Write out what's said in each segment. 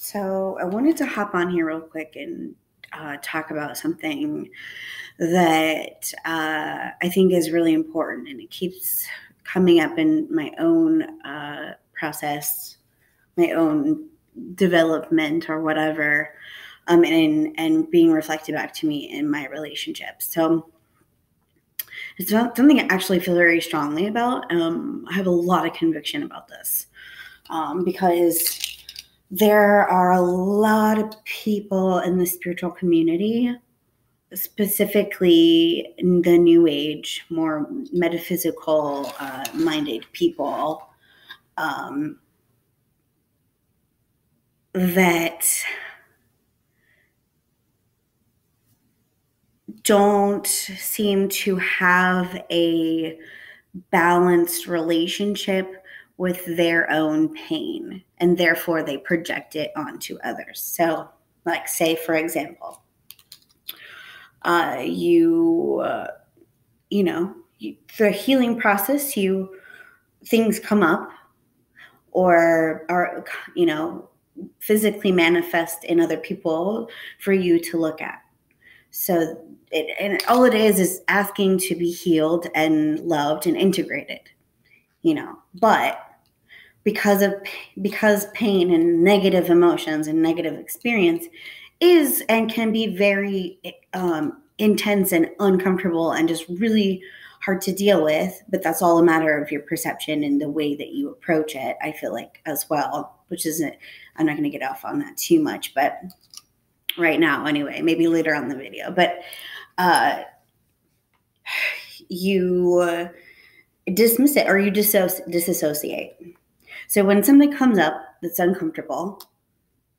So I wanted to hop on here real quick and talk about something that I think is really important, and it keeps coming up in my own process, my own development or whatever, and being reflected back to me in my relationships. So it's not something I actually feel very strongly about. I have a lot of conviction about this because there are a lot of people in the spiritual community, specifically in the New Age, more metaphysical minded people, that don't seem to have a balanced relationship with their own pain, and therefore they project it onto others. So, like, say, for example, the healing process, things come up or are, physically manifest in other people for you to look at. So all it is asking to be healed and loved and integrated, but because pain and negative emotions and negative experience is and can be very intense and uncomfortable and just really hard to deal with, but that's all a matter of your perception and the way that you approach it, I feel like, as well, which isn't, I'm not going to get off on that too much, but right now anyway, maybe later on in the video, but you dismiss it or you disassociate. So when something comes up that's uncomfortable,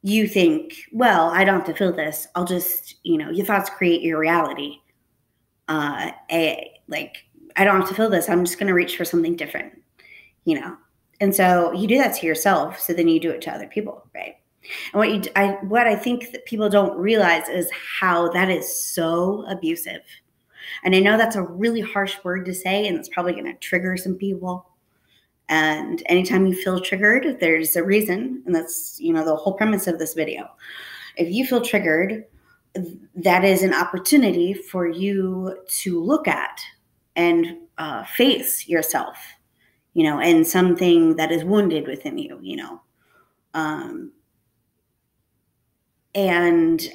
you think, well, I don't have to feel this. I'll just, your thoughts create your reality. I don't have to feel this. I'm just going to reach for something different, And so you do that to yourself. So then you do it to other people, right? And what I think that people don't realize is how that is so abusive. And I know that's a really harsh word to say, and it's probably going to trigger some people. And anytime you feel triggered, there's a reason. And that's, the whole premise of this video. If you feel triggered, that is an opportunity for you to look at and face yourself, and something that is wounded within you, and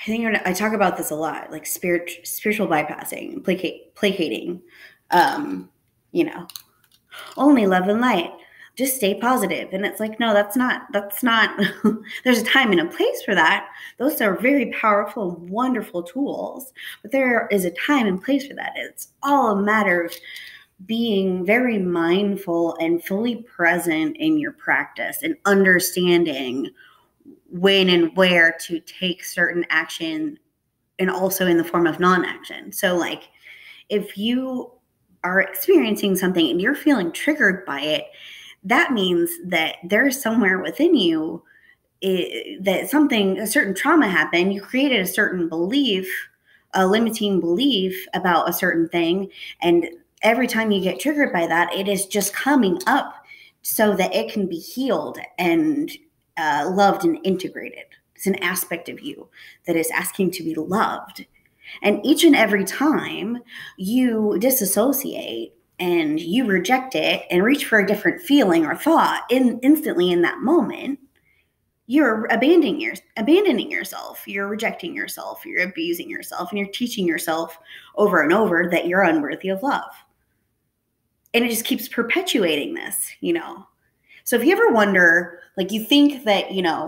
I think I talk about this a lot, like spiritual bypassing, placating, only love and light. Just stay positive. And it's like, no, that's not, there's a time and a place for that. Those are very powerful, wonderful tools, but there is a time and place for that. It's all a matter of being very mindful and fully present in your practice and understanding when and where to take certain action, and also in the form of non-action. So like, if you are experiencing something and you're feeling triggered by it, that means that there's somewhere within you that a certain trauma happened. You created a certain belief, a limiting belief about a certain thing. And every time you get triggered by that, it is just coming up so that it can be healed and loved and integrated. It's an aspect of you that is asking to be loved. And each and every time you disassociate and you reject it and reach for a different feeling or thought instantly in that moment, you're abandoning yourself, you're rejecting yourself, you're abusing yourself, and you're teaching yourself over and over that you're unworthy of love. And it just keeps perpetuating this, So if you ever wonder, like, you think that,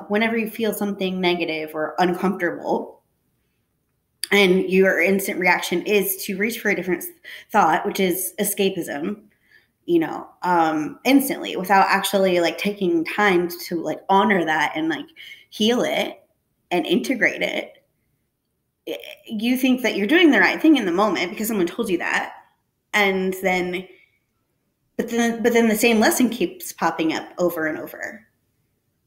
whenever you feel something negative or uncomfortable, and your instant reaction is to reach for a different thought, which is escapism, instantly, without actually like taking time to like honor that and like heal it and integrate it. You think that you're doing the right thing in the moment because someone told you that. And then, but then the same lesson keeps popping up over and over.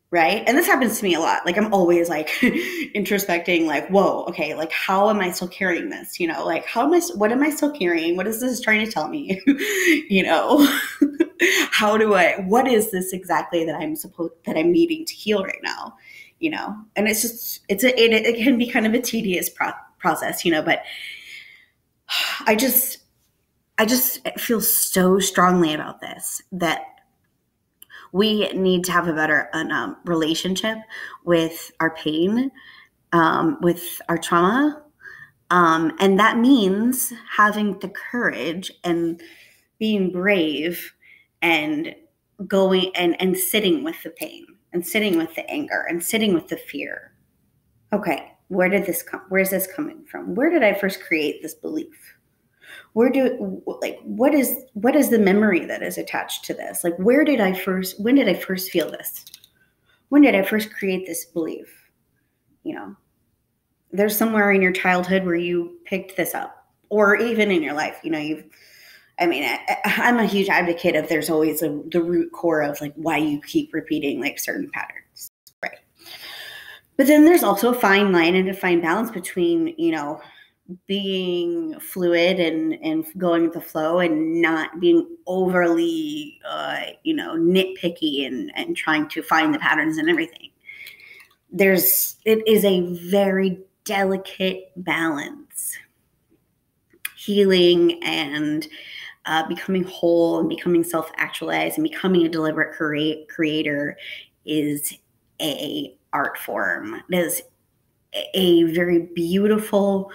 Right. And this happens to me a lot. Like, I'm always like introspecting, like, whoa, okay, like, how am I still carrying this? Like, what am I still carrying? What is this trying to tell me? what is this exactly that I'm needing to heal right now? And it's just, it can be kind of a tedious process, but I just feel so strongly about this, that we need to have a better relationship with our pain, with our trauma. And that means having the courage and being brave and going and sitting with the pain and sitting with the anger and sitting with the fear. Okay, where's this coming from? Where did I first create this belief? What is the memory that is attached to this? Like, when did I first feel this? When did I first create this belief? There's somewhere in your childhood where you picked this up, or even in your life, I'm a huge advocate of there's always the root core of like why you keep repeating like certain patterns, right? But then there's also a fine line and a fine balance between, being fluid and going with the flow and not being overly, nitpicky and trying to find the patterns and everything. It is a very delicate balance. Healing and becoming whole and becoming self-actualized and becoming a deliberate creator is a art form. It is a very beautiful,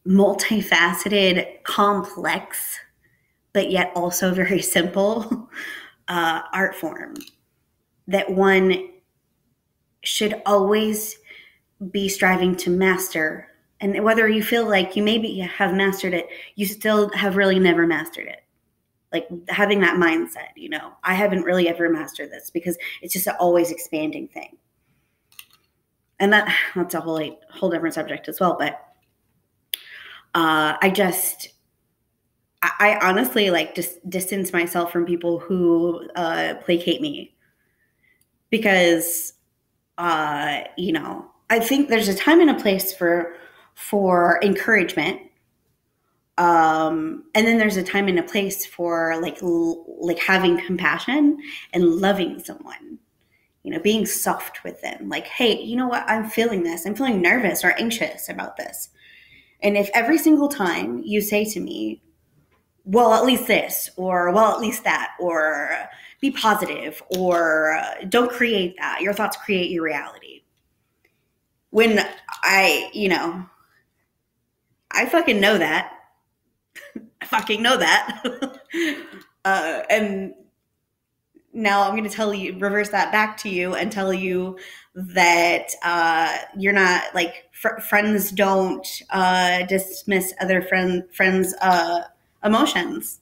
multifaceted, complex, but yet also very simple art form that one should always be striving to master. And whether you feel like you maybe have mastered it, you still have really never mastered it. Like having that mindset, I haven't really ever mastered this, because it's just an always expanding thing. And that's a whole different subject as well. But I honestly like just distance myself from people who placate me, because I think there's a time and a place for encouragement, and then there's a time and a place for like having compassion and loving someone. Being soft with them. Like, hey, you know what? I'm feeling this. I'm feeling nervous or anxious about this. And if every single time you say to me, well, at least this, or well, at least that, or be positive, or don't create that. Your thoughts create your reality. When I fucking know that. I fucking know that. And now I'm going to reverse that back to you and tell you that you're not like friends don't dismiss other friends' emotions,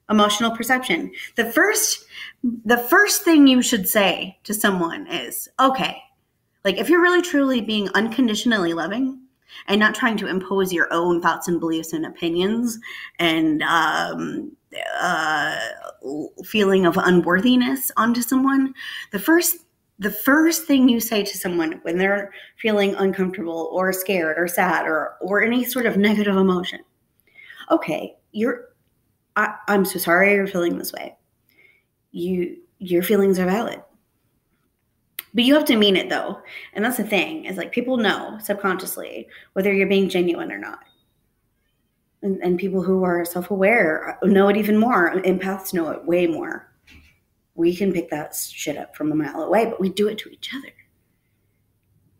emotional perception. The first thing you should say to someone is, okay, like if you're really truly being unconditionally loving and not trying to impose your own thoughts and beliefs and opinions and feeling of unworthiness onto someone, the first thing you say to someone when they're feeling uncomfortable or scared or sad or any sort of negative emotion, okay, I'm so sorry you're feeling this way. Your feelings are valid. But you have to mean it though. And that's the thing, is like people know subconsciously whether you're being genuine or not. And people who are self-aware know it even more. Empaths know it way more. We can pick that shit up from a mile away, but we do it to each other.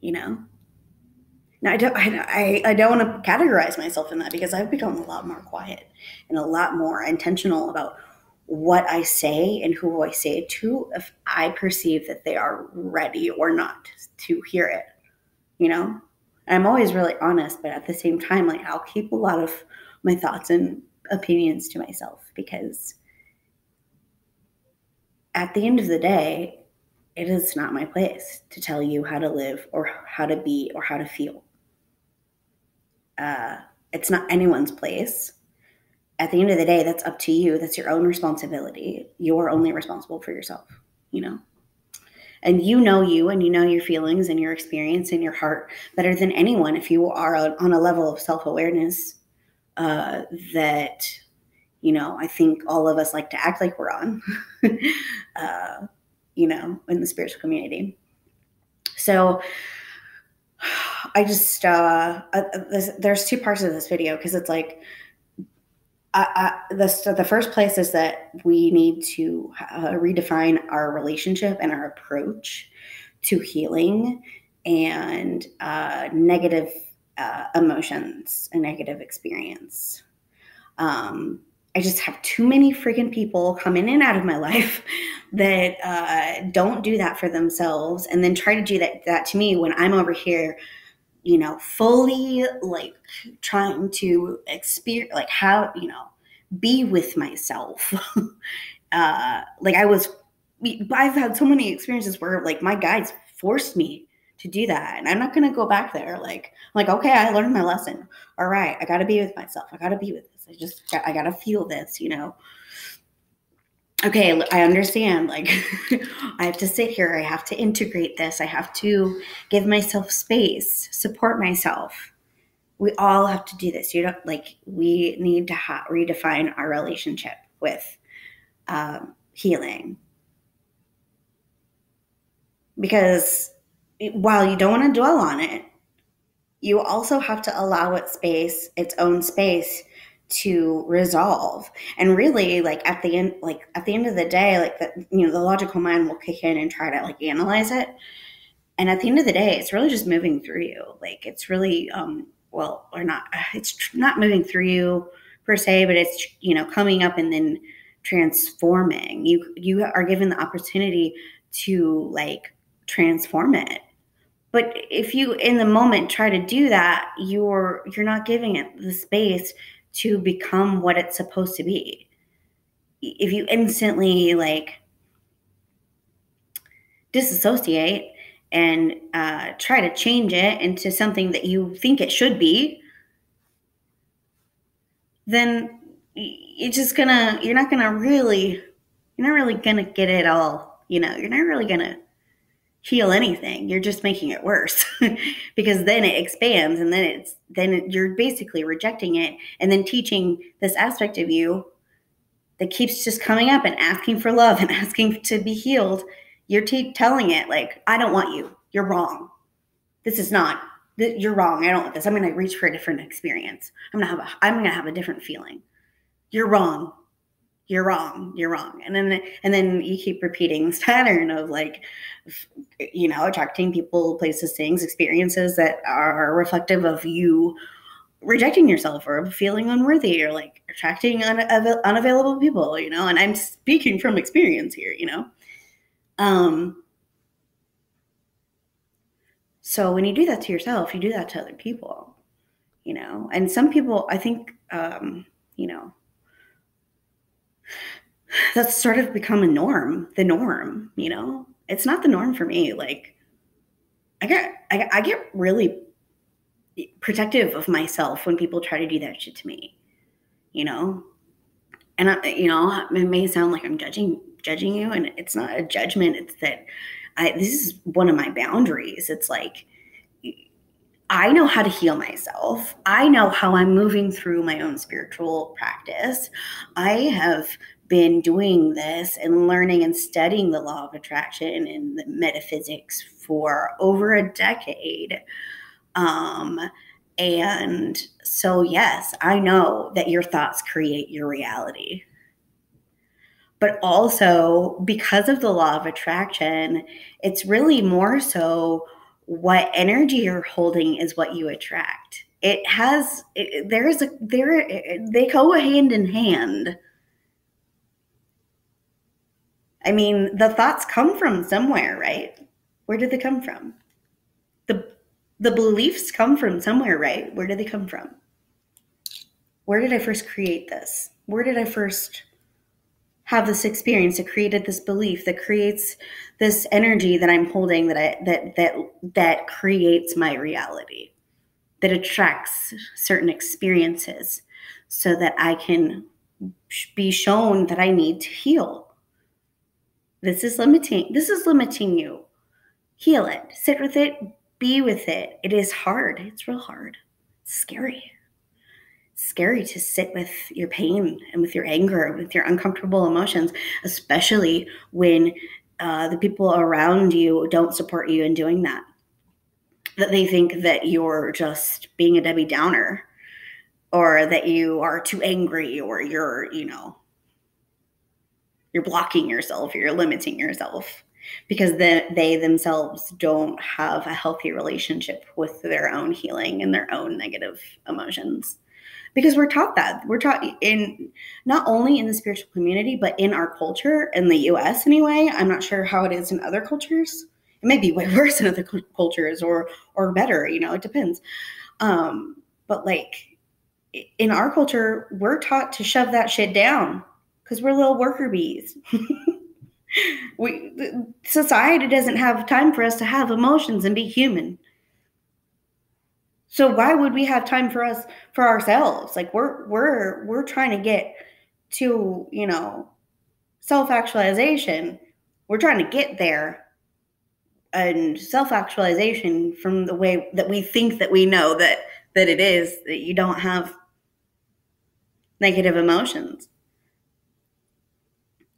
Now, I don't want to categorize myself in that, because I've become a lot more quiet and a lot more intentional about what I say and who I say it to, if I perceive that they are ready or not to hear it. I'm always really honest, but at the same time, like I'll keep a lot of my thoughts and opinions to myself, because at the end of the day, it is not my place to tell you how to live or how to be or how to feel. It's not anyone's place. At the end of the day, that's up to you. That's your own responsibility. You're only responsible for yourself, And you know you, and you know your feelings and your experience and your heart better than anyone if you are on a level of self-awareness that, I think all of us like to act like we're on, in the spiritual community. So I just, there's two parts of this video, because it's like, the first place is that we need to redefine our relationship and our approach to healing and negative emotions and negative experience. I just have too many freaking people come in and out of my life that don't do that for themselves, and then try to do that to me when I'm over here, fully like trying to experience, like how, be with myself. I've had so many experiences where like my guides forced me to do that, and I'm not going to go back there. Okay, I learned my lesson. All right, I got to be with myself. I got to be with this. I got to feel this, Okay, I understand. Like, I have to sit here. I have to integrate this. I have to give myself space, support myself. We all have to do this. We need to redefine our relationship with healing. Because while you don't want to dwell on it, you also have to allow it its own space to resolve. And really, at the end of the day, the logical mind will kick in and try to analyze it. And at the end of the day, it's really just moving through you. It's really, it's not moving through you per se, but it's, coming up and then transforming. You are given the opportunity to transform it. But if you in the moment try to do that, you're not giving it the space to become what it's supposed to be. If you instantly disassociate and try to change it into something that you think it should be, then you're not really gonna get it all. You're not really gonna heal anything. You're just making it worse because then it expands, and then you're basically rejecting it and then teaching this aspect of you that keeps just coming up and asking for love and asking to be healed. You're telling it I don't want you. You're wrong. You're wrong. I don't want this. I'm going to reach for a different experience. I'm going to have a different feeling. You're wrong. You're wrong. You're wrong. And then you keep repeating this pattern of attracting people, places, things, experiences that are reflective of you rejecting yourself or feeling unworthy, or attracting unavailable people, and I'm speaking from experience here, So when you do that to yourself, you do that to other people, and some people, I think, that's sort of become the norm, it's not the norm for me. I get really protective of myself when people try to do that shit to me, and it may sound like I'm judging you, and it's not a judgment. It's that this is one of my boundaries. It's I know how to heal myself. I know how I'm moving through my own spiritual practice. I have been doing this and learning and studying the law of attraction and the metaphysics for over a decade. And so, yes, I know that your thoughts create your reality. But also, because of the law of attraction, it's really more so what energy you're holding is what you attract. They go hand in hand. I mean, the thoughts come from somewhere, right? Where did they come from? The beliefs come from somewhere, right? Where did they come from? Where did I first create this? Where did I first have this experience that created this belief, that creates this energy that I'm holding, that creates my reality, that attracts certain experiences so that I can be shown that I need to heal. This is limiting you. Heal it. Sit with it. Be with it. It is hard. It's real hard. It's scary. scary to sit with your pain and with your anger, with your uncomfortable emotions, especially when the people around you don't support you in doing that. That they think that you're just being a Debbie Downer, or that you are too angry, or you're, you're blocking yourself, or you're limiting yourself, because they themselves don't have a healthy relationship with their own healing and their own negative emotions. Because we're taught that. We're taught in not only in the spiritual community, but in our culture, in the US anyway. I'm not sure how it is in other cultures. It may be way worse in other cultures, or better, it depends. But like in our culture, we're taught to shove that shit down because we're little worker bees. Society doesn't have time for us to have emotions and be human. So why would we have time for ourselves? Like we're trying to get to, self-actualization. We're trying to get there, and self-actualization from the way that we think that we know that it is, that you don't have negative emotions.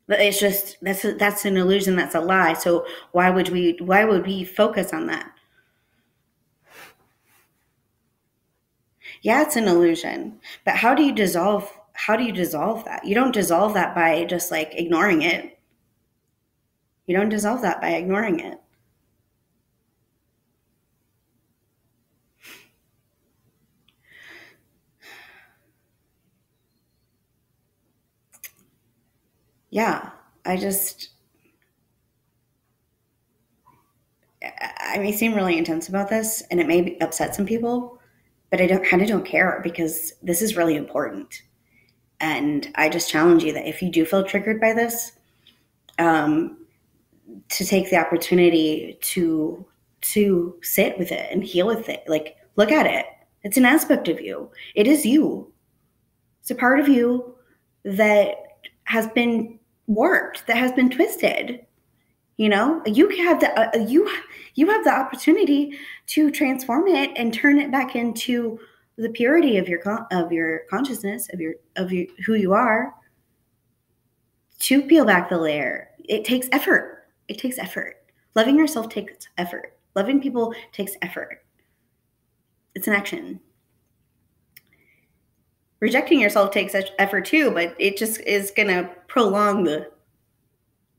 But it's just that's an illusion, that's a lie. So why would we focus on that? Yeah, it's an illusion. But how do you dissolve that? You don't dissolve that by just like ignoring it. You don't dissolve that by ignoring it. Yeah, I may seem really intense about this, and it may upset some people, but I kind of don't care, because this is really important. And I just challenge you that if you do feel triggered by this, to take the opportunity to sit with it and heal with it. Like, look at it. It's an aspect of you. It is you. It's a part of you that has been warped, that has been twisted. You have you have the opportunity to transform it and turn it back into the purity of your consciousness, of who you are. To peel back the layer, it takes effort. It takes effort. Loving yourself takes effort. Loving people takes effort. It's an action. Rejecting yourself takes effort too, but it just is going to prolong the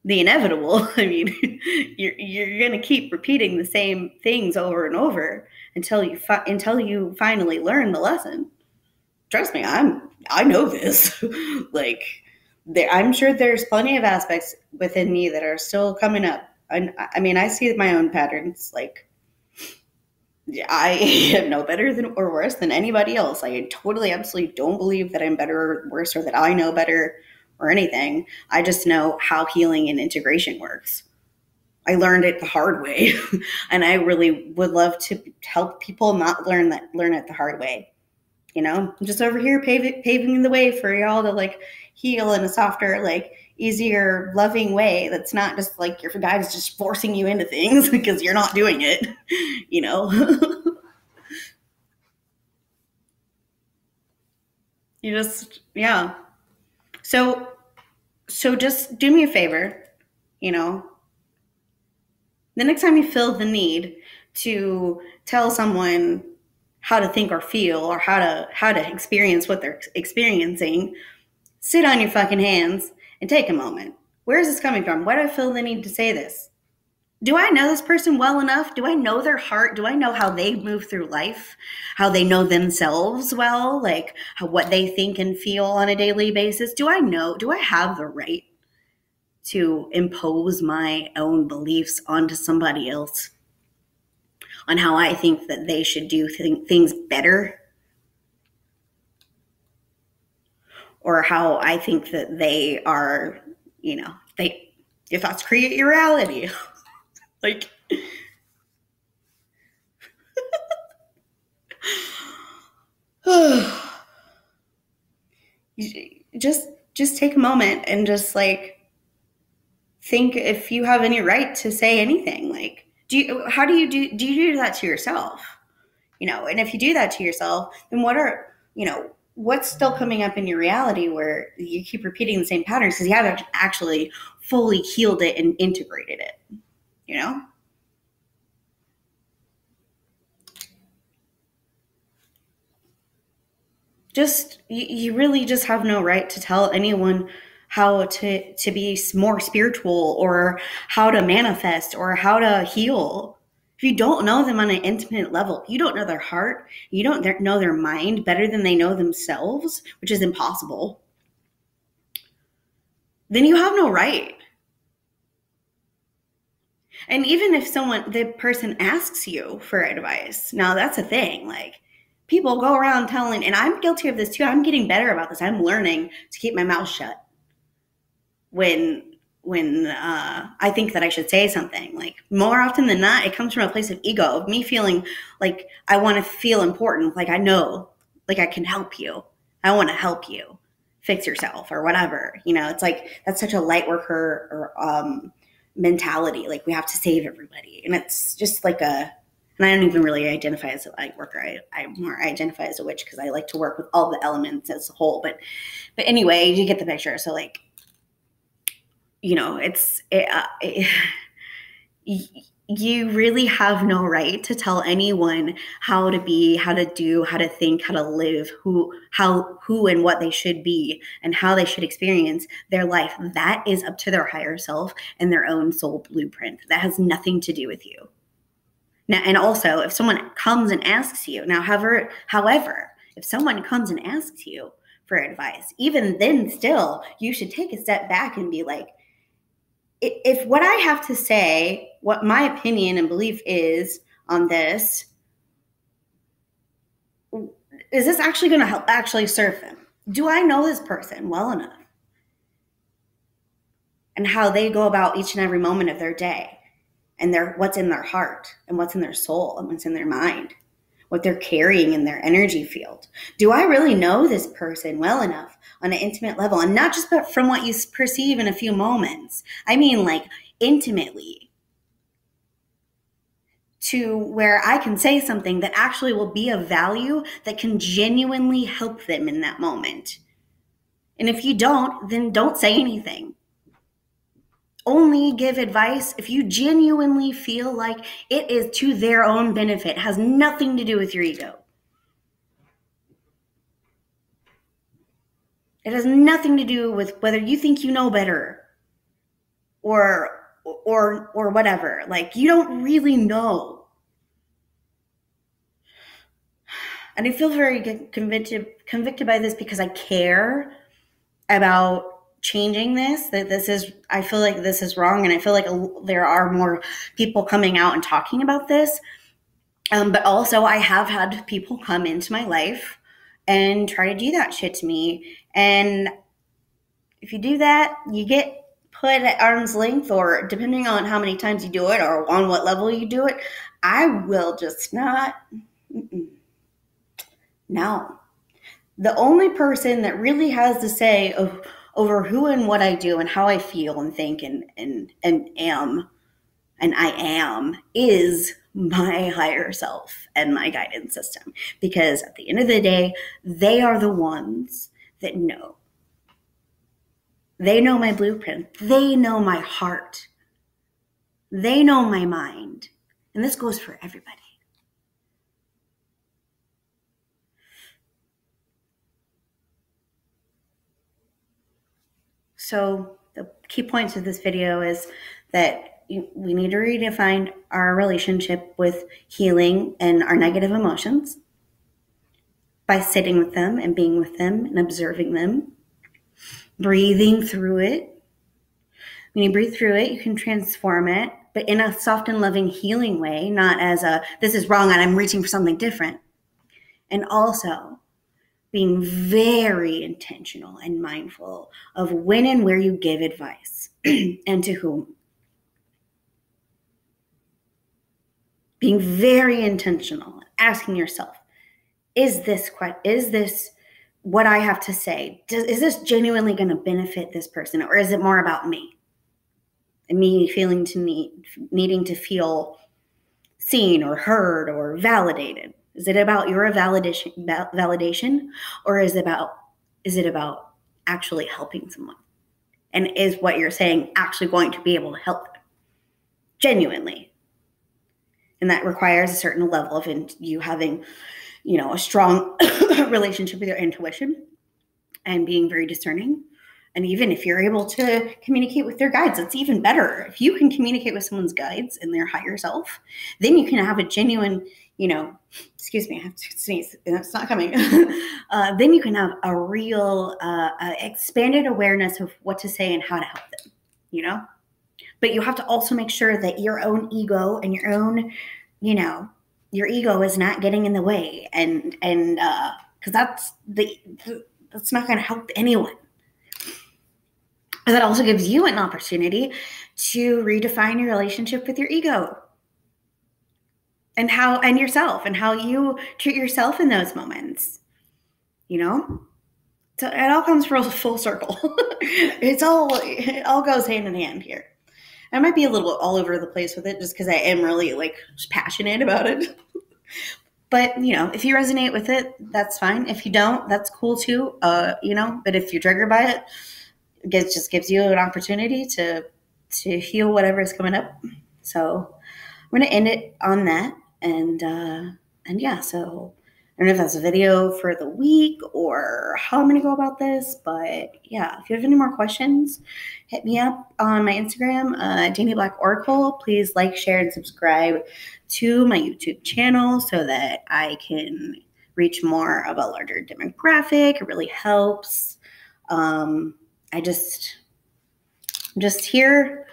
inevitable. I mean, you're going to keep repeating the same things over and over until you finally learn the lesson. Trust me, I know this. Like, I'm sure there's plenty of aspects within me that are still coming up. I mean, I see my own patterns. Like, I am no better than or worse than anybody else. I totally, absolutely don't believe that I'm better or worse, or that I know better or anything. I just know how healing and integration works. I learned it the hard way, and I really would love to help people not learn it the hard way. I'm just over here paving the way for y'all to like heal in a softer, like easier, loving way. That's not just like your guide's just forcing you into things because you're not doing it. You just, yeah. So just do me a favor, the next time you feel the need to tell someone how to think or feel, or how to experience what they're experiencing, sit on your fucking hands and take a moment. Where is this coming from? Why do I feel the need to say this? Do I know this person well enough? Do I know their heart? Do I know how they move through life? How they know themselves well? Like what they think and feel on a daily basis? Do I have the right to impose my own beliefs onto somebody else on how I think that they should do things better? Or how I think that they are, your thoughts create your reality. Like, just take a moment and just like think if you have any right to say anything. Like, do you do that to yourself? And if you do that to yourself, then what are what's still coming up in your reality where you keep repeating the same patterns because you haven't actually fully healed it and integrated it, you know? Just, you really just have no right to tell anyone how to be more spiritual or how to manifest or how to heal. If you don't know them on an intimate level, you don't know their heart, you don't know their mind better than they know themselves, which is impossible, then you have no right. And even if the person asks you for advice, now that's a thing. Like, people go around telling, and I'm guilty of this too. I'm getting better about this. I'm learning to keep my mouth shut when I think that I should say something. Like, more often than not, it comes from a place of ego, of me feeling like I want to feel important. Like, I know, like, I can help you. I want to help you fix yourself or whatever. It's like, that's such a light worker or mentality. Like, we have to save everybody. And it's just like and I don't even really identify as a light worker. I more identify as a witch because I like to work with all the elements as a whole. But anyway, you get the picture. So, like, you really have no right to tell anyone how to be, how to do, how to think, how to live, who and what they should be and how they should experience their life. That is up to their higher self and their own soul blueprint. That has nothing to do with you. Now, and also, if someone comes and asks you, however, if someone comes and asks you for advice, even then still, you should take a step back and be like, if what I have to say, what my opinion and belief is on this, is this actually going to help actually serve them? Do I know this person well enough? And how they go about each and every moment of their day, and what's in their heart and what's in their soul and what's in their mind, what they're carrying in their energy field. Do I really know this person well enough on an intimate level? And not just from what you perceive in a few moments. I mean, like, intimately, to where I can say something that actually will be of value, that can genuinely help them in that moment. And if you don't, then don't say anything. Only give advice if you genuinely feel like it is to their own benefit. It has nothing to do with your ego. It has nothing to do with whether you think you know better or whatever. Like, you don't really know. And I feel very convicted by this because I care about changing this, I feel like this is wrong. And I feel like there are more people coming out and talking about this. But also, I have had people come into my life and try to do that shit to me. And if you do that, you get put at arm's length, or depending on how many times you do it or on what level you do it, I will just not. No. The only person that really has the say over who and what I do and how I feel and think and am, and I am, is my higher self and my guidance system. Because at the end of the day, they are the ones that know. They know my blueprint. They know my heart. They know my mind. And this goes for everybody. So the key points of this video is that we need to redefine our relationship with healing and our negative emotions by sitting with them and being with them and observing them, breathing through it. When you breathe through it, you can transform it, but in a soft and loving, healing way, not as this is wrong and I'm reaching for something different. And also being very intentional and mindful of when and where you give advice and to whom. Being very intentional, asking yourself, is this what I have to say? Is this genuinely going to benefit this person, or is it more about me? And me needing to feel seen or heard or validated? Is it about your validation, or is it about actually helping someone? And is what you're saying actually going to be able to help them genuinely? And that requires a certain level of you having, a strong relationship with your intuition and being very discerning. And even if you're able to communicate with their guides, it's even better. If you can communicate with someone's guides and their higher self, then you can have a genuine, excuse me, I have to sneeze. It's not coming. Then you can have a real expanded awareness of what to say and how to help them, But you have to also make sure that your own ego and your own, your ego is not getting in the way. And because that's not going to help anyone. That also gives you an opportunity to redefine your relationship with your ego and yourself and how you treat yourself in those moments. So it all comes full circle. It all goes hand in hand here. I might be a little all over the place with it just because I am really passionate about it. But, if you resonate with it, that's fine. If you don't, that's cool too. But if you're triggered by it, it just gives you an opportunity to heal whatever is coming up. So I'm going to end it on that. And yeah, so I don't know if that's a video for the week or how I'm going to go about this, but yeah, if you have any more questions, hit me up on my Instagram, Danny Black Oracle. Please like, share, and subscribe to my YouTube channel so that I can reach more of a larger demographic. It really helps. I'm just here,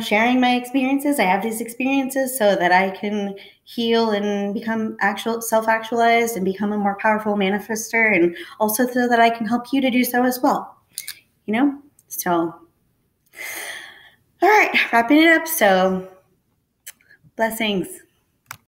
sharing my experiences. I have these experiences so that I can heal and become self-actualized and become a more powerful manifester, and also so that I can help you to do so as well. So, all right, wrapping it up. So, blessings.